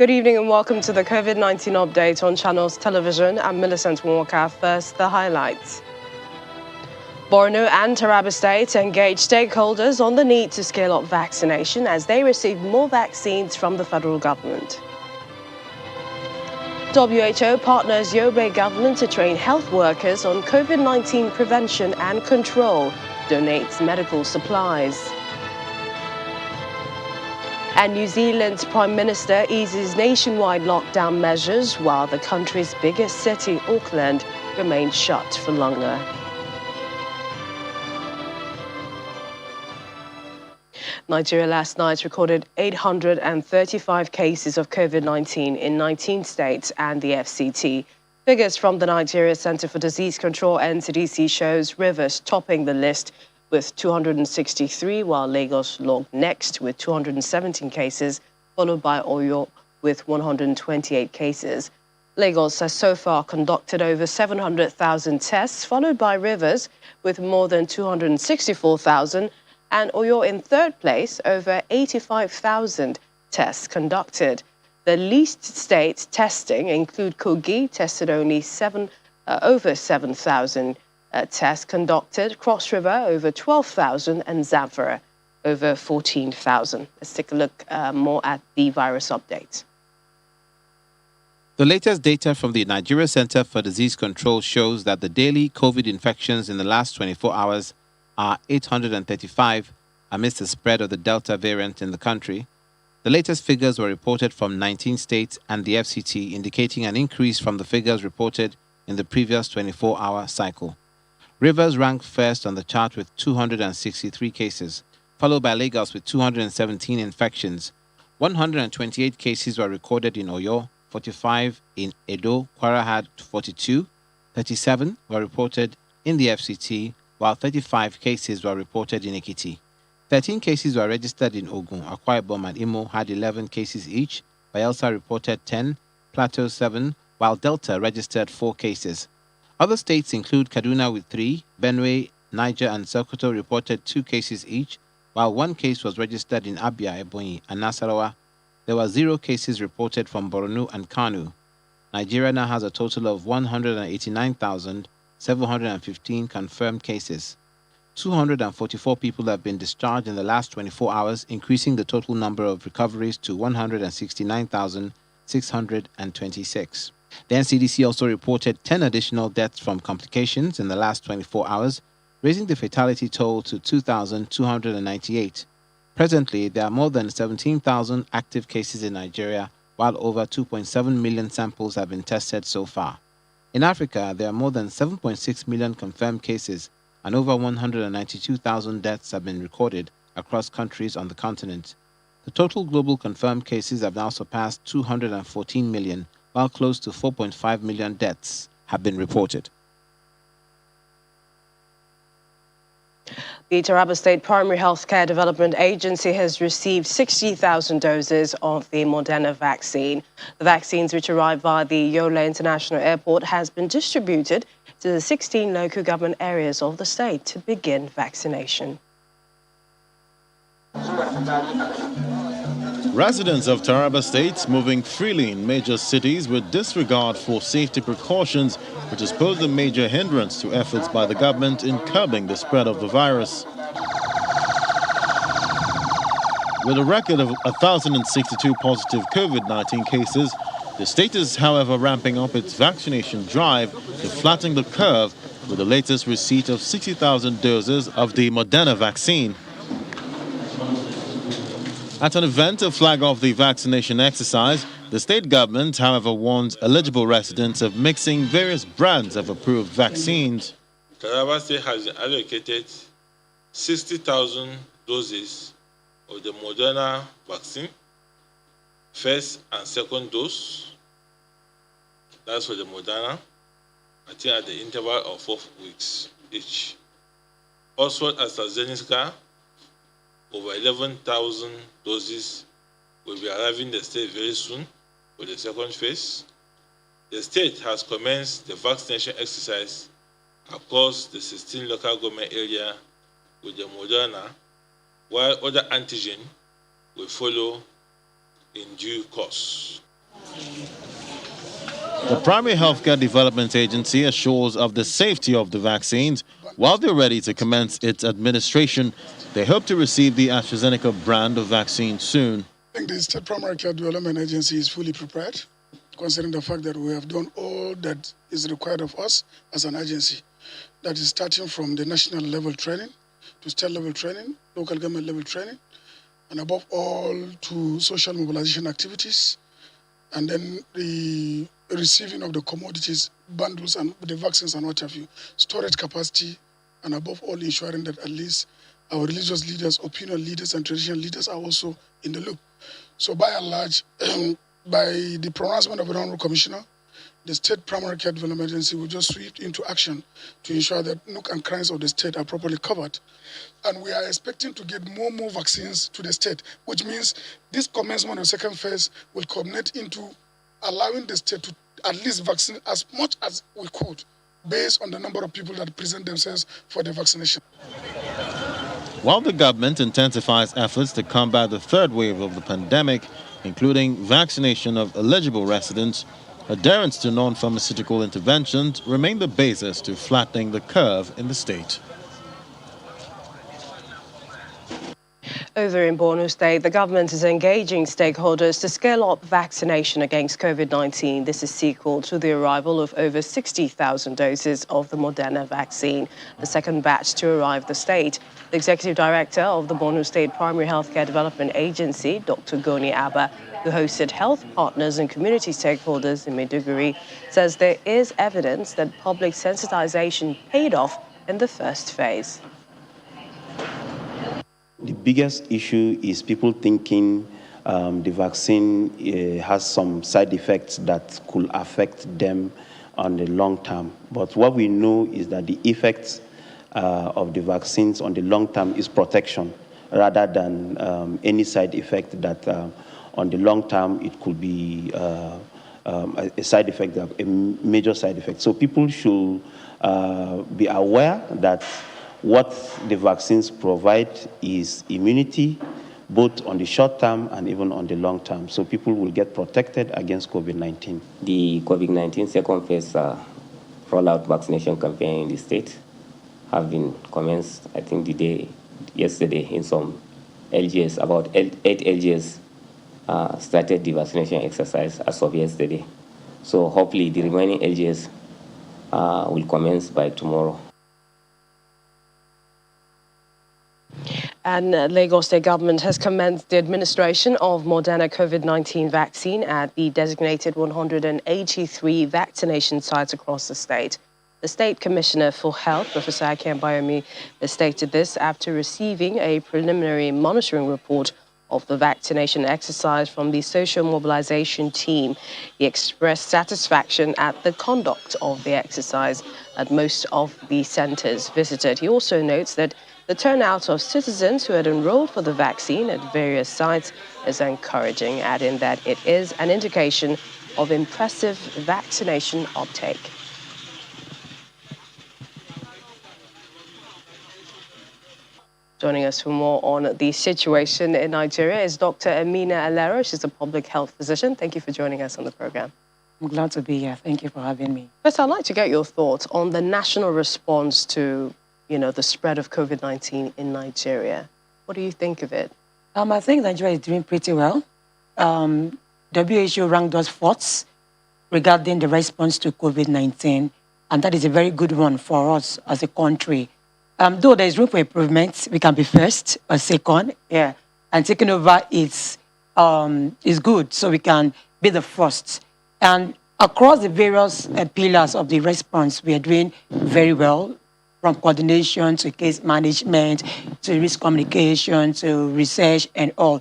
Good evening and welcome to the COVID-19 update on Channels Television. I'm Millicent Walker. First, the highlights. Borno and Taraba State engage stakeholders on the need to scale up vaccination as they receive more vaccines from the federal government. WHO partners Yobe government to train health workers on COVID-19 prevention and control, donates medical supplies. And New Zealand's Prime Minister eases nationwide lockdown measures while the country's biggest city, Auckland, remains shut for longer. Nigeria last night recorded 835 cases of COVID-19 in 19 states and the FCT. Figures from the Nigeria Center for Disease Control (NCDC) shows Rivers topping the list with 263, while Lagos logged next with 217 cases, followed by Oyo with 128 cases. Lagos has so far conducted over 700,000 tests, followed by Rivers with more than 264,000, and Oyo in third place, over 85,000 tests conducted. The least states testing include Kogi, tested only over 7,000 tests conducted, Cross River over 12,000 and Zamfara over 14,000. Let's take a look more at the virus update. The latest data from the Nigeria Center for Disease Control shows that the daily COVID infections in the last 24 hours are 835 amidst the spread of the Delta variant in the country. The latest figures were reported from 19 states and the FCT, indicating an increase from the figures reported in the previous 24-hour cycle. Rivers ranked first on the chart with 263 cases, followed by Lagos with 217 infections. 128 cases were recorded in Oyo, 45 in Edo, Kwara had 42, 37 were reported in the FCT, while 35 cases were reported in Ekiti. 13 cases were registered in Ogun, Akwa Ibom and Imo had 11 cases each, Bayelsa reported 10, Plateau 7, while Delta registered 4 cases. Other states include Kaduna with 3, Benue, Niger and Sokoto reported 2 cases each, while 1 case was registered in Abia, Ebonyi and Nasarawa. There were 0 cases reported from Borno and Kano. Nigeria now has a total of 189,715 confirmed cases. 244 people have been discharged in the last 24 hours, increasing the total number of recoveries to 169,626. The NCDC also reported 10 additional deaths from complications in the last 24 hours, raising the fatality toll to 2,298. Presently, there are more than 17,000 active cases in Nigeria, while over 2.7 million samples have been tested so far. In Africa, there are more than 7.6 million confirmed cases, and over 192,000 deaths have been recorded across countries on the continent. The total global confirmed cases have now surpassed 214 million, while close to 4.5 million deaths have been reported. The Taraba State Primary Healthcare Development Agency has received 60,000 doses of the Moderna vaccine. The vaccines, which arrived via the Yola International Airport, has been distributed to the 16 local government areas of the state to begin vaccination. Residents of Taraba State moving freely in major cities with disregard for safety precautions, which has posed a major hindrance to efforts by the government in curbing the spread of the virus. With a record of 1,062 positive COVID-19 cases, the state is, however, ramping up its vaccination drive to flatten the curve with the latest receipt of 60,000 doses of the Moderna vaccine. At an event to flag off the vaccination exercise, the state government, however, warns eligible residents of mixing various brands of approved vaccines. Taraba State has allocated 60,000 doses of the Moderna vaccine, first and second dose. That's for the Moderna, I think at the interval of 4 weeks each. Also, AstraZeneca, over 11,000 doses will be arriving in the state very soon for the second phase. The state has commenced the vaccination exercise across the 16 local government areas with the Moderna, while other antigen will follow in due course. The Primary Healthcare Development Agency assures of the safety of the vaccines. While they're ready to commence its administration, they hope to receive the AstraZeneca brand of vaccine soon. I think the State Primary Care Development Agency is fully prepared, considering the fact that we have done all that is required of us as an agency. That is starting from the national level training, to state level training, local government level training, and above all to social mobilization activities, and then the receiving of the commodities, bundles, and the vaccines and what have you, storage capacity, and above all ensuring that at least our religious leaders, opinion leaders, and traditional leaders are also in the loop. So by and large, by the pronouncement of the Honorable Commissioner, the State Primary Care Development Agency will just sweep into action to ensure that nook and crannies of the state are properly covered. And we are expecting to get more vaccines to the state, which means this commencement of second phase will culminate into allowing the state to at least vaccinate as much as we could based on the number of people that present themselves for the vaccination. While the government intensifies efforts to combat the third wave of the pandemic, including vaccination of eligible residents, adherence to non-pharmaceutical interventions remain the basis to flattening the curve in the state. Over in Borno State, the government is engaging stakeholders to scale up vaccination against COVID-19. This is sequel to the arrival of over 60,000 doses of the Moderna vaccine, the second batch to arrive the state. The executive director of the Borno State Primary Healthcare Development Agency, Dr. Goni Abba, who hosted health partners and community stakeholders in Maiduguri, says there is evidence that public sensitization paid off in the first phase. The biggest issue is people thinking the vaccine has some side effects that could affect them on the long term. But what we know is that the effects of the vaccines on the long term is protection rather than any side effect that on the long term it could be a side effect, a major side effect. So people should be aware that what the vaccines provide is immunity, both on the short term and even on the long term. So people will get protected against COVID-19. The COVID-19 second phase rollout vaccination campaign in the state have been commenced, I think, yesterday in some LGS. About 8 LGS started the vaccination exercise as of yesterday. So hopefully the remaining LGS will commence by tomorrow. And Lagos State government has commenced the administration of Moderna COVID-19 vaccine at the designated 183 vaccination sites across the state. The State Commissioner for Health, Professor Akin Bayomi, has stated this after receiving a preliminary monitoring report of the vaccination exercise from the social mobilization team. He expressed satisfaction at the conduct of the exercise at most of the centers visited. He also notes that the turnout of citizens who had enrolled for the vaccine at various sites is encouraging, adding that it is an indication of impressive vaccination uptake. Joining us for more on the situation in Nigeria is Dr. Amina Alero. She's a public health physician. Thank you for joining us on the program. I'm glad to be here. Thank you for having me. First, I'd like to get your thoughts on the national response to, the spread of COVID-19 in Nigeria. What do you think of it? I think Nigeria is doing pretty well. WHO ranked us fourth regarding the response to COVID-19, and that is a very good one for us as a country. Though there is room for improvement, we can be first or second, and taking over is good, so we can be the first. And across the various pillars of the response, we are doing very well, from coordination to case management, to risk communication, to research and all.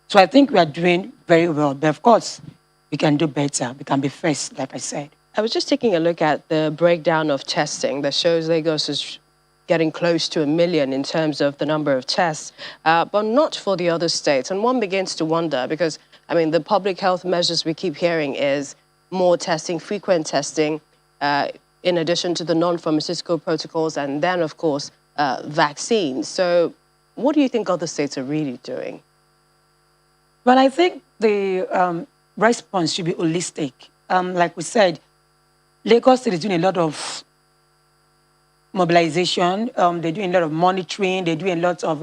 So I think we are doing very well, but of course, we can do better. We can be first, like I said. I was just taking a look at the breakdown of testing that shows Lagos is getting close to 1 million in terms of the number of tests, but not for the other states. And one begins to wonder because, the public health measures we keep hearing is more testing, frequent testing, in addition to the non-pharmaceutical protocols, and then, of course, vaccines. So what do you think other states are really doing? Well, I think the response should be holistic. Like we said, Lagos State is doing a lot of mobilization. They're doing a lot of monitoring. They're doing a lot of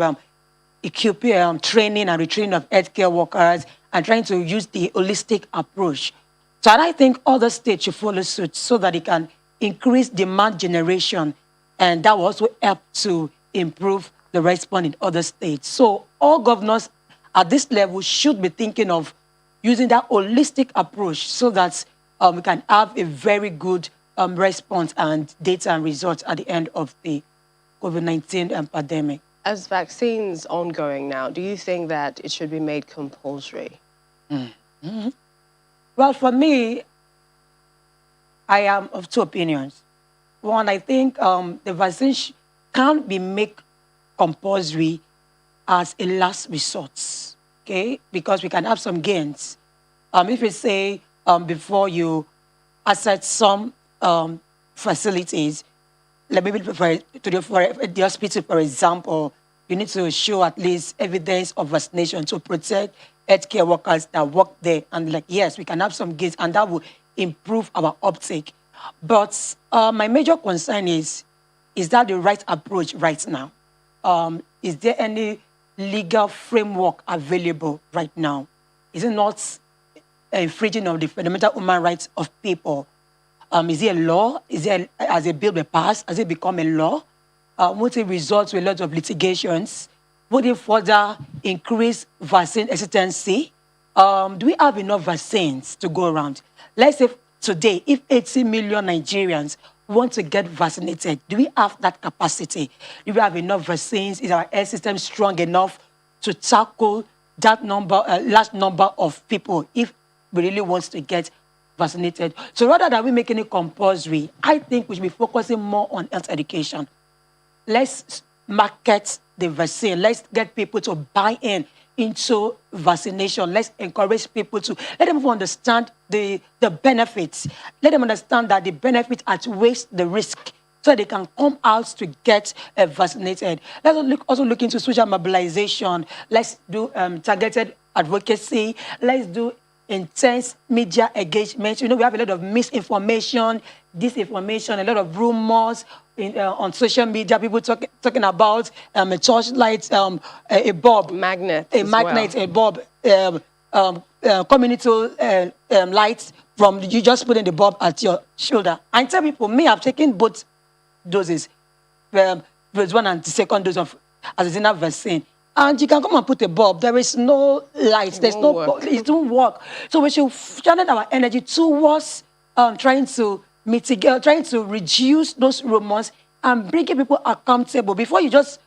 training and retraining of healthcare workers and trying to use the holistic approach. So I think other states should follow suit so that it can increase demand generation, and that will also help to improve the response in other states. So all governors at this level should be thinking of using that holistic approach so that we can have a very good response and data and results at the end of the COVID-19 pandemic. As vaccines ongoing now, do you think that it should be made compulsory? Mm-hmm. Well, for me, I am of two opinions. One, I think the vaccine can't be made compulsory as a last resort, okay? Because we can have some gains. If we say before you access some facilities, like maybe for the hospital, for example, you need to show at least evidence of vaccination to protect healthcare workers that work there. And like, yes, we can have some gains, and that will improve our uptake. But my major concern is that the right approach right now? Is there any legal framework available right now? Is it not infringing of the fundamental human rights of people? Is it a law? Has a bill been passed? Has it become a law? Would it result to a lot of litigations? Would it further increase vaccine hesitancy? Do we have enough vaccines to go around? Let's say today, if 80 million Nigerians want to get vaccinated, do we have that capacity? Do we have enough vaccines? Is our health system strong enough to tackle that large number of people if we really want to get vaccinated? So rather than we making it compulsory, I think we should be focusing more on health education. Let's market the vaccine. Let's get people to buy into vaccination. Let's encourage people to let them understand the benefits. Let them understand that the benefit outweighs the risk, so they can come out to get vaccinated. Let's also look into social mobilization. Let's do targeted advocacy. Let's do intense media engagement. You know, we have a lot of misinformation, disinformation, a lot of rumors on social media. People talking about a torchlight, a bulb, a bulb, community lights from you just putting the bulb at your shoulder. I tell people, me, I've taken both doses, phase 1 and the second dose of Azazeena vaccine. And you can come and put a bulb. There is no light. There's no bulb. It don't work. So we should channel our energy towards trying to mitigate, trying to reduce those rumors and bringing people accountable. Before you just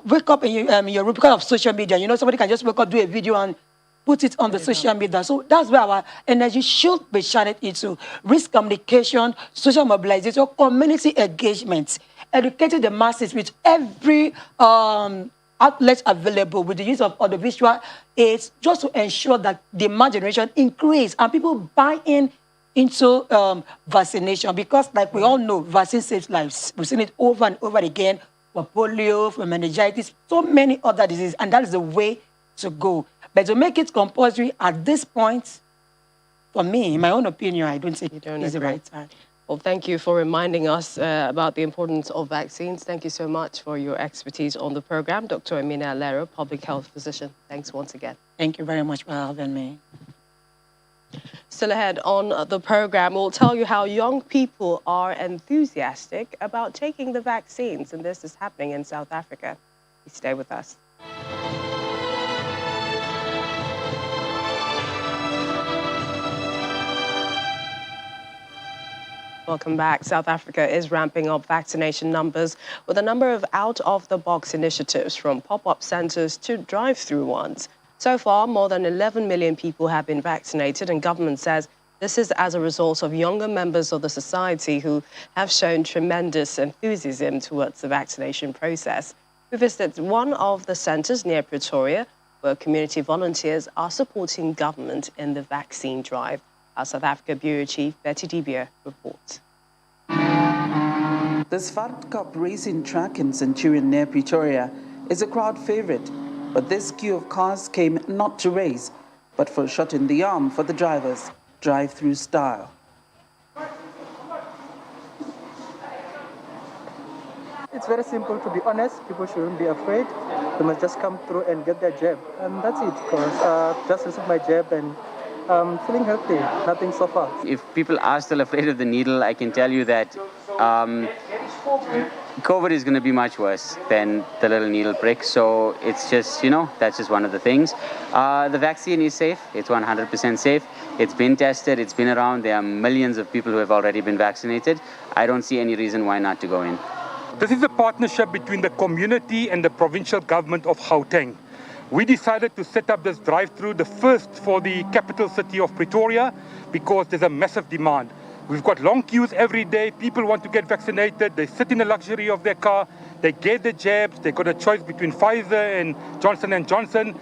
wake up in your room because of social media, you know, somebody can just wake up, do a video and put it on the social media. So that's where our energy should be channeled into risk communication, social mobilization, community engagement, educating the masses with every outlets available, with the use of audiovisual aids, just to ensure that demand generation increase and people buy into vaccination. Because like we all know, vaccine saves lives. We've seen it over and over again for polio, for meningitis, so many other diseases, and that is the way to go. But to make it compulsory at this point, for me, in my own opinion, I don't think it is the right time. Well, thank you for reminding us about the importance of vaccines. Thank you so much for your expertise on the program. Dr. Amina Alero, public health physician. Thanks once again. Thank you very much for having me. Still ahead on the program, we'll tell you how young people are enthusiastic about taking the vaccines. And this is happening in South Africa. Please stay with us. Welcome back. South Africa is ramping up vaccination numbers with a number of out-of-the-box initiatives, from pop-up centers to drive-through ones. So far, more than 11 million people have been vaccinated, and government says this is as a result of younger members of the society who have shown tremendous enthusiasm towards the vaccination process. We visited one of the centers near Pretoria, where community volunteers are supporting government in the vaccine drive. Our South Africa Bureau Chief, Betty Dibia, reports. The Swart Cup racing track in Centurion near Pretoria is a crowd favorite, but this queue of cars came not to race, but for a shot in the arm for the drivers, drive-through style. It's very simple, to be honest. People shouldn't be afraid. They must just come through and get their jab. And that's it, because just received my jab and feeling healthy, nothing so far. If people are still afraid of the needle, I can tell you that COVID is going to be much worse than the little needle prick. So it's just, that's just one of the things. The vaccine is safe. It's 100% safe. It's been tested. It's been around. There are millions of people who have already been vaccinated. I don't see any reason why not to go in. This is a partnership between the community and the provincial government of Gauteng. We decided to set up this drive-through, the first for the capital city of Pretoria, because there's a massive demand. We've got long queues every day. People want to get vaccinated. They sit in the luxury of their car. They get the jabs. They got a choice between Pfizer and Johnson & Johnson.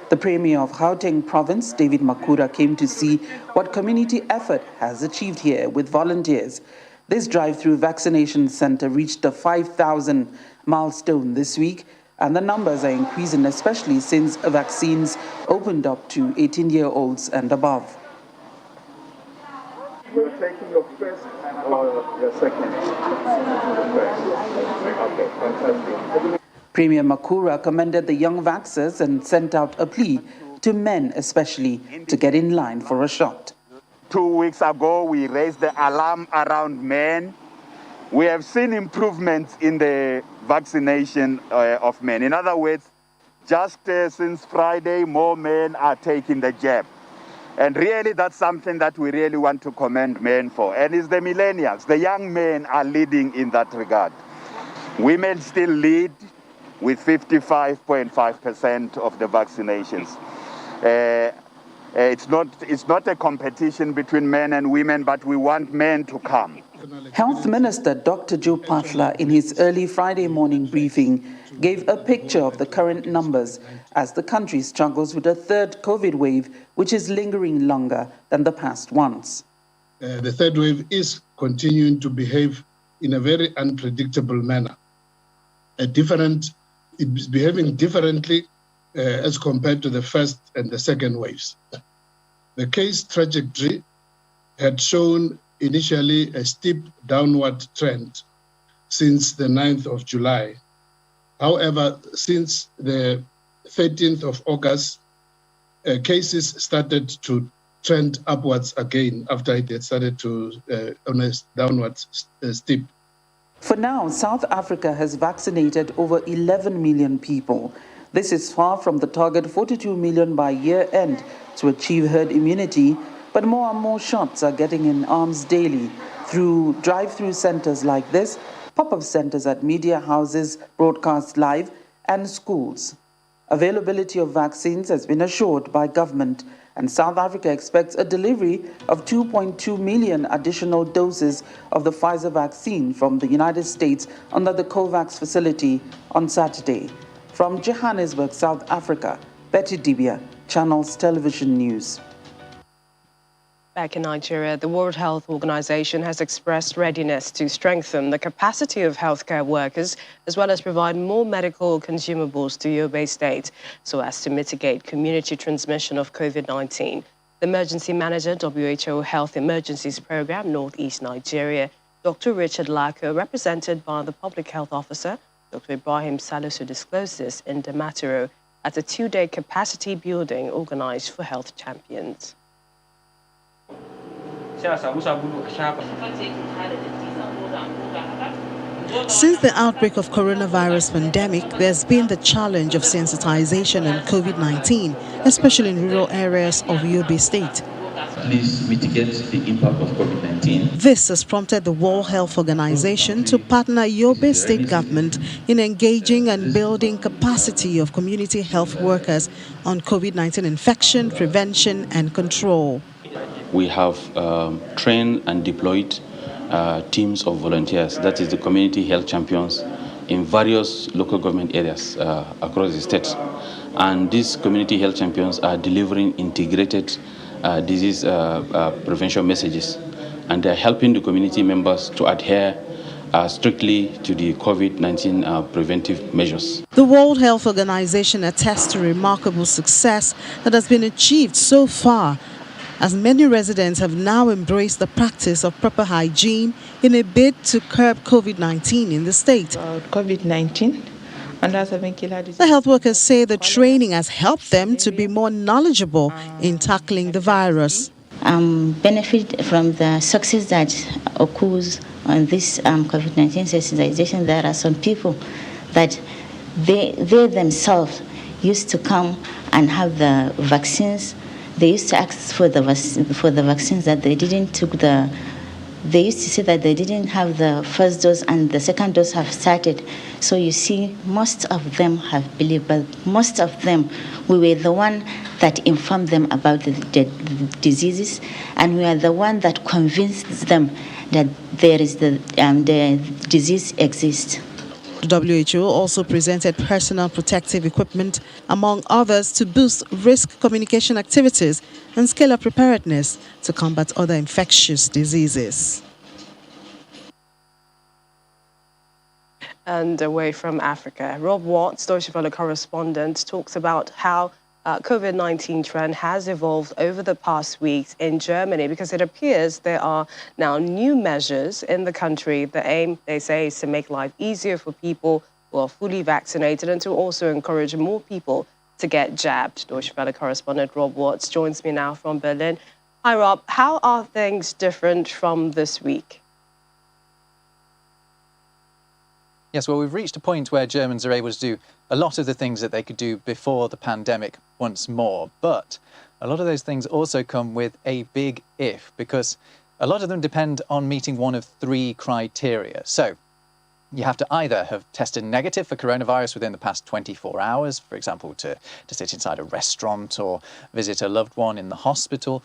The Premier of Gauteng Province, David Makura, came to see what community effort has achieved here with volunteers. This drive-through vaccination center reached the 5,000 milestone this week, and the numbers are increasing, especially since vaccines opened up to 18-year-olds and above. You're taking your first or your second? Okay, fantastic. Premier Makura commended the young vaxxers and sent out a plea to men especially to get in line for a shot. 2 weeks ago, we raised the alarm around men. We have seen improvements in the vaccination of men. In other words, just since Friday, more men are taking the jab. And really, that's something that we really want to commend men for. And it's the millennials, the young men are leading in that regard. Women still lead with 55.5% of the vaccinations. It's not a competition between men and women, but we want men to come. Health Minister Dr. Joe Phaahla, in his early Friday morning briefing, gave a picture of the current numbers as the country struggles with a third COVID wave, which is lingering longer than the past ones. The third wave is continuing to behave in a very unpredictable manner. It's behaving differently as compared to the first and the second waves. The case trajectory had shown initially a steep downward trend since the 9th of July. However, since the 13th of August, cases started to trend upwards again after it had started to on a downward steep. For now, South Africa has vaccinated over 11 million people. This is far from the target 42 million by year end to achieve herd immunity, but more and more shots are getting in arms daily through drive-through centers like this, pop-up centers at media houses, broadcast live, and schools. Availability of vaccines has been assured by government, and South Africa expects a delivery of 2.2 million additional doses of the Pfizer vaccine from the United States under the COVAX facility on Saturday. From Johannesburg, South Africa, Betty Dibia, Channels Television News. Back in Nigeria, the World Health Organization has expressed readiness to strengthen the capacity of healthcare workers, as well as provide more medical consumables to Yobe State so as to mitigate community transmission of COVID-19. The emergency manager, WHO Health Emergencies Program, Northeast Nigeria, Dr. Richard Lako, represented by the public health officer, Dr. Ibrahim Salisu, disclosed this in Damaturu at a two-day capacity building organized for health champions. Since the outbreak of coronavirus pandemic, there's been the challenge of sensitization on COVID-19, especially in rural areas of Yobe State. Please mitigate the impact of COVID-19. This has prompted the World Health Organization to partner Yobe State government in engaging and building capacity of community health workers on COVID-19 infection, prevention and control. We have trained and deployed teams of volunteers, that is the community health champions, in various local government areas across the state. And these community health champions are delivering integrated disease prevention messages, and they're helping the community members to adhere strictly to the COVID-19 preventive measures. The World Health Organization attests to remarkable success that has been achieved so far, as many residents have now embraced the practice of proper hygiene in a bid to curb COVID-19 in the state. COVID-19. The health workers say the training has helped them to be more knowledgeable in tackling the virus. Benefit from the success that occurs on this COVID-19 sensitization. There are some people that they themselves used to come and have the vaccines. They used to ask for the vaccines that they didn't took the. They used to say that they didn't have the first dose and the second dose have started. So you see, most of them have believed, but most of them, we were the one that informed them about the diseases, and we are the one that convinced them that there is the disease exists. The WHO also presented personal protective equipment, among others, to boost risk communication activities and scale up preparedness to combat other infectious diseases. And away from Africa, Rob Watts, Deutsche Welle correspondent, talks about how COVID-19 trend has evolved over the past weeks in Germany, because it appears there are now new measures in the country. The aim, they say, is to make life easier for people who are fully vaccinated and to also encourage more people to get jabbed. Deutsche Welle correspondent Rob Watts joins me now from Berlin. Hi, Rob. How are things different from this week? Yes, well, we've reached a point where Germans are able to do a lot of the things that they could do before the pandemic once more. But a lot of those things also come with a big if, because a lot of them depend on meeting one of three criteria. So you have to either have tested negative for coronavirus within the past 24 hours, for example, to sit inside a restaurant or visit a loved one in the hospital.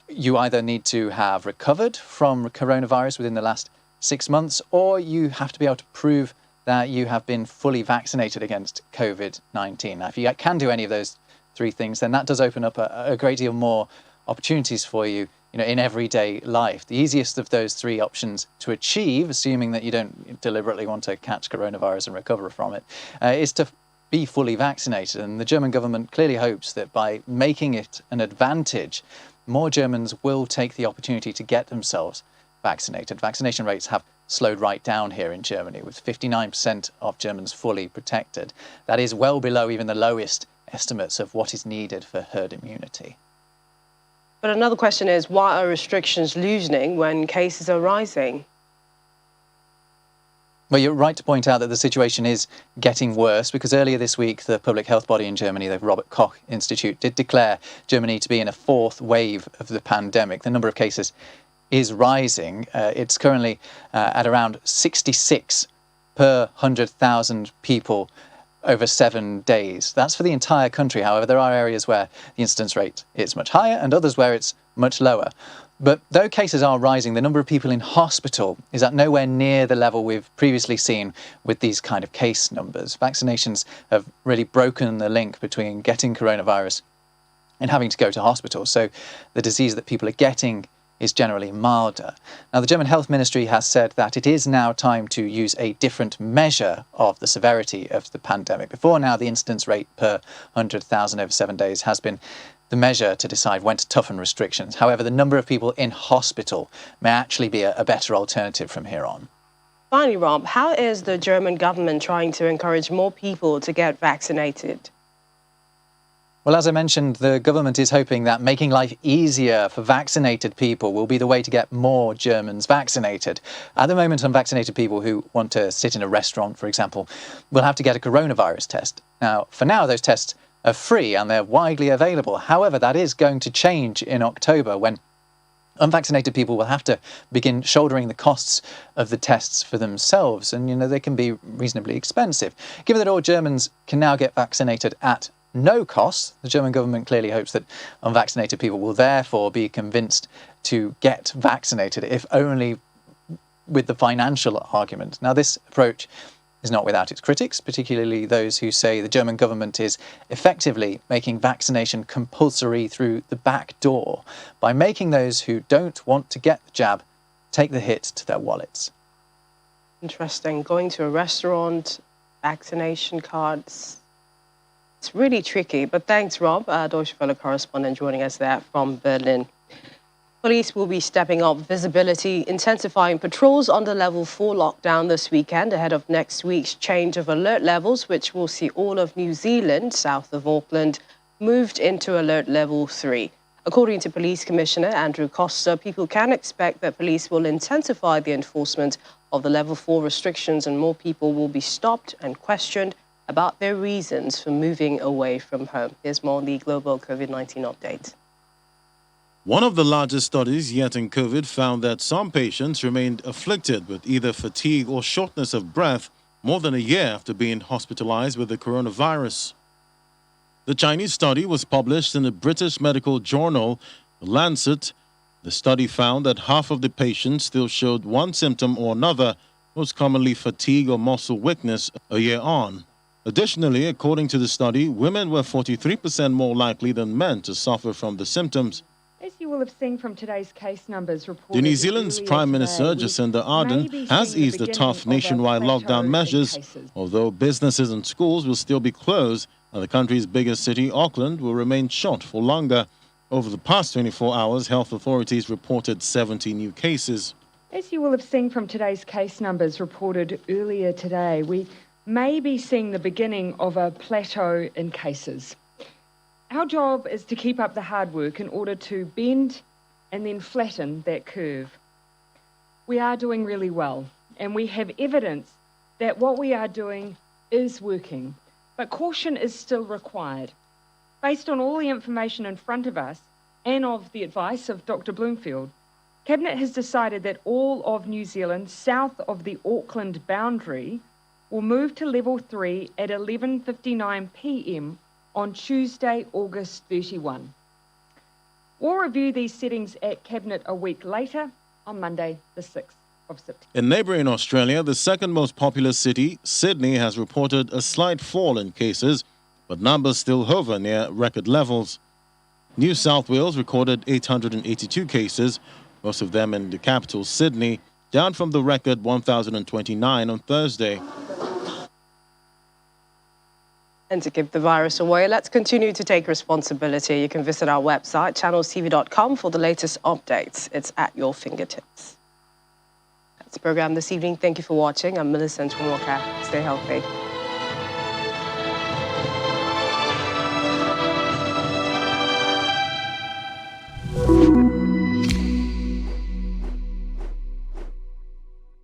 You either need to have recovered from coronavirus within the last 6 months, or you have to be able to prove that you have been fully vaccinated against COVID-19. Now, if you can do any of those three things, then that does open up a great deal more opportunities for you, in everyday life. The easiest of those three options to achieve, assuming that you don't deliberately want to catch coronavirus and recover from it, is to be fully vaccinated. And the German government clearly hopes that by making it an advantage, more Germans will take the opportunity to get themselves vaccinated. Vaccination rates have slowed right down here in Germany, with 59% of Germans fully protected. That is well below even the lowest estimates of what is needed for herd immunity. But another question is, why are restrictions loosening when cases are rising? Well, you're right to point out that the situation is getting worse, because earlier this week, the public health body in Germany, the Robert Koch Institute, did declare Germany to be in a fourth wave of the pandemic. The number of cases is rising. It's currently at around 66 per 100,000 people over 7 days. That's for the entire country. However, there are areas where the incidence rate is much higher and others where it's much lower. But though cases are rising, the number of people in hospital is at nowhere near the level we've previously seen with these kind of case numbers. Vaccinations have really broken the link between getting coronavirus and having to go to hospital. So the disease that people are getting is generally milder. Now, the German Health Ministry has said that it is now time to use a different measure of the severity of the pandemic. Before now, the incidence rate per 100,000 over 7 days has been the measure to decide when to toughen restrictions. However, the number of people in hospital may actually be a better alternative from here on. Finally, Rob, how is the German government trying to encourage more people to get vaccinated? Well, as I mentioned, the government is hoping that making life easier for vaccinated people will be the way to get more Germans vaccinated. At the moment, unvaccinated people who want to sit in a restaurant, for example, will have to get a coronavirus test. Now, for now, those tests are free and they're widely available. However, that is going to change in October, when unvaccinated people will have to begin shouldering the costs of the tests for themselves. And, they can be reasonably expensive. Given that all Germans can now get vaccinated at no cost, the German government clearly hopes that unvaccinated people will therefore be convinced to get vaccinated, if only with the financial argument. Now, this approach is not without its critics, particularly those who say the German government is effectively making vaccination compulsory through the back door by making those who don't want to get the jab take the hit to their wallets. Interesting. Going to a restaurant, vaccination cards. It's really tricky. But thanks, Rob, Deutsche Welle correspondent, joining us there from Berlin. Police will be stepping up visibility, intensifying patrols under level 4 lockdown this weekend ahead of next week's change of alert levels, which will see all of New Zealand, south of Auckland, moved into alert level 3. According to Police Commissioner Andrew Costa, people can expect that police will intensify the enforcement of the level 4 restrictions and more people will be stopped and questioned about their reasons for moving away from home. Here's more on the global COVID-19 update. One of the largest studies yet in COVID found that some patients remained afflicted with either fatigue or shortness of breath more than a year after being hospitalized with the coronavirus. The Chinese study was published in the British medical journal, The Lancet. The study found that half of the patients still showed one symptom or another, most commonly fatigue or muscle weakness, a year on. Additionally, according to the study, women were 43% more likely than men to suffer from the symptoms. As you will have seen from today's case numbers reported, The New Zealand's Prime Minister Jacinda Ardern has eased the tough nationwide lockdown measures, although businesses and schools will still be closed, and the country's biggest city, Auckland, will remain shut for longer. Over the past 24 hours, health authorities reported 70 new cases. As you will have seen from today's case numbers reported earlier today, we may be seeing the beginning of a plateau in cases. Our job is to keep up the hard work in order to bend and then flatten that curve. We are doing really well, and we have evidence that what we are doing is working, but caution is still required. Based on all the information in front of us and of the advice of Dr. Bloomfield, Cabinet has decided that all of New Zealand south of the Auckland boundary will move to level 3 at 11:59 p.m. on Tuesday, August 31. We'll review these settings at Cabinet a week later on Monday, the 6th of September. In neighbouring Australia, the second most populous city, Sydney, has reported a slight fall in cases, but numbers still hover near record levels. New South Wales recorded 882 cases, most of them in the capital, Sydney, down from the record 1,029 on Thursday. And to keep the virus away, let's continue to take responsibility. You can visit our website, channelstv.com, for the latest updates. It's at your fingertips. That's the program this evening. Thank you for watching. I'm Millicent Mwaka. Stay healthy.